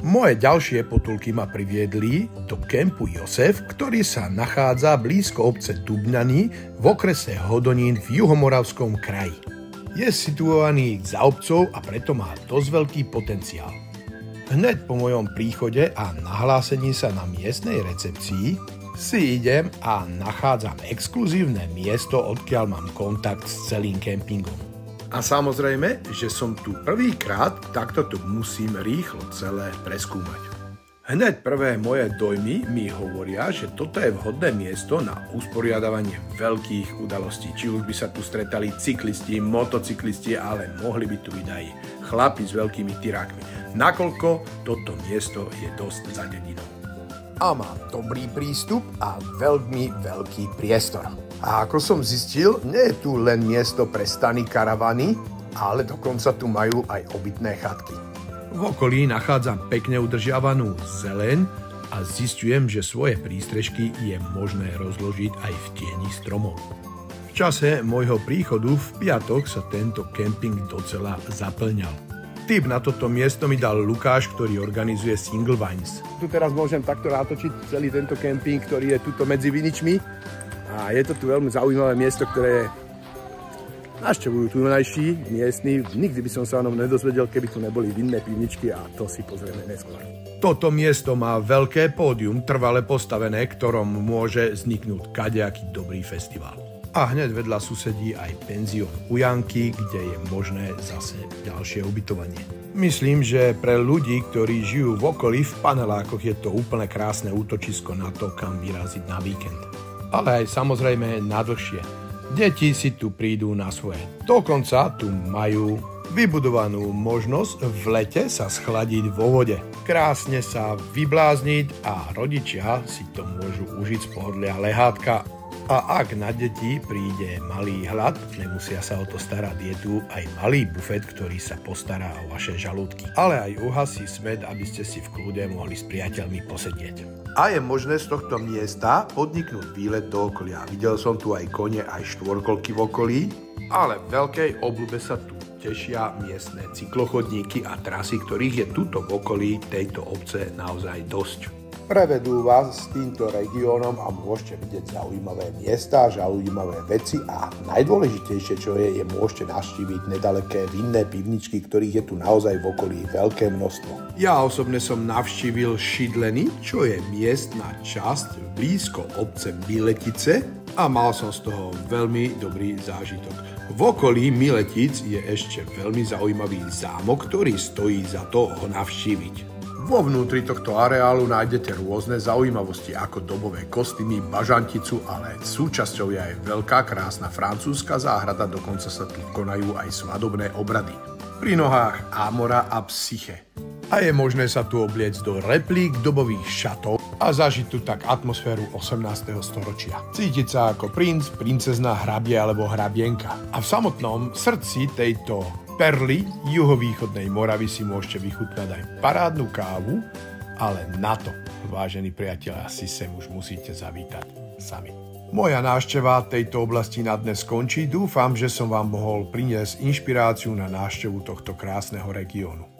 Moje ďalšie potulky ma priviedli do kempu Josef, ktorý sa nachádza blízko obce Dubňany v okrese Hodonín v Juhomoravskom kraji. Je situovaný za obcov a preto má dosť veľký potenciál. Hneď po mojom príchode a nahlásení sa na miestnej recepcii si idem a nachádzam exkluzívne miesto, odkiaľ mám kontakt s celým kempingom. A samozrejme, že som tu prvýkrát, takto tu musím rýchlo celé preskúmať. Hneď prvé moje dojmy mi hovoria, že toto je vhodné miesto na usporiadavanie veľkých udalostí. Či už by sa tu stretali cyklisti, motocyklisti, ale mohli by tu byť aj chlapi s veľkými tyrákmi. Nakoľko toto miesto je dosť za dedinou. A má dobrý prístup a veľmi veľký priestor. A ako som zistil, nie je tu len miesto pre stany karavany, ale dokonca tu majú aj obytné chatky. V okolí nachádzam pekne udržiavanú zeleň a zistujem, že svoje prístrežky je možné rozložiť aj v tieni stromov. V čase môjho príchodu v piatok sa tento kemping docela zaplňal. Tip na toto miesto mi dal Lukáš, ktorý organizuje Single Vines. Tu teraz môžem takto natočiť celý tento kemping, ktorý je tuto medzi viničmi. A je to tu veľmi zaujímavé miesto, ktoré navštevujú tunajší miestni. Nikdy by som sa o ňom nedozvedel, keby tu neboli vinné pivničky a to si pozrieme neskôr. Toto miesto má veľké pódium, trvale postavené, ktorom môže vzniknúť kadejaký dobrý festival. A hneď vedľa susedí aj penzión u Janky, kde je možné zase ďalšie ubytovanie. Myslím, že pre ľudí, ktorí žijú v okolí v panelákoch, je to úplne krásne útočisko na to, kam vyraziť na víkend. Ale aj samozrejme na dlhšie. Deti si tu prídu na svoje. Dokonca tu majú vybudovanú možnosť v lete sa schladiť vo vode. Krásne sa vyblázniť a rodičia si to môžu užiť z pohodlia lehátka. A ak na deti príde malý hlad, nemusia sa o to starať, je tu aj malý bufet, ktorý sa postará o vaše žalúdky. Ale aj uhasí smäd, aby ste si v kľude mohli s priateľmi posedieť. A je možné z tohto miesta podniknúť výlet do okolia. Videl som tu aj kone, aj štvorkolky v okolí, ale veľkej obľúbe sa tu tešia miestne cyklochodníky a trasy, ktorých je tuto v okolí tejto obce naozaj dosť. Prevedú vás s týmto regiónom a môžete vidieť zaujímavé miesta, zaujímavé veci a najdôležitejšie, čo je môžete navštíviť nedaleké vinné pivničky, ktorých je tu naozaj v okolí veľké množstvo. Ja osobne som navštívil Šidleny, čo je miestna časť blízko obce Miletice a mal som z toho veľmi dobrý zážitok. V okolí Miletic je ešte veľmi zaujímavý zámok, ktorý stojí za to ho navštíviť. Vo vnútri tohto areálu nájdete rôzne zaujímavosti ako dobové kostýmy, bažanticu, ale súčasťou je aj veľká krásna francúzska záhrada, dokonca sa tu konajú aj svadobné obrady. Pri nohách Amora a Psyche. A je možné sa tu obliecť do replík dobových šatov a zažiť tu tak atmosféru 18. storočia. Cítiť sa ako princ, princezna, hrabie alebo hrabienka. A v samotnom srdci tejto perly juhovýchodnej Moravy si môžete vychutnať aj parádnu kávu, ale na to, vážení priatelia, si sem už musíte zavítať sami. Moja návšteva tejto oblasti na dnes skončí. Dúfam, že som vám mohol priniesť inšpiráciu na návštevu tohto krásneho regiónu.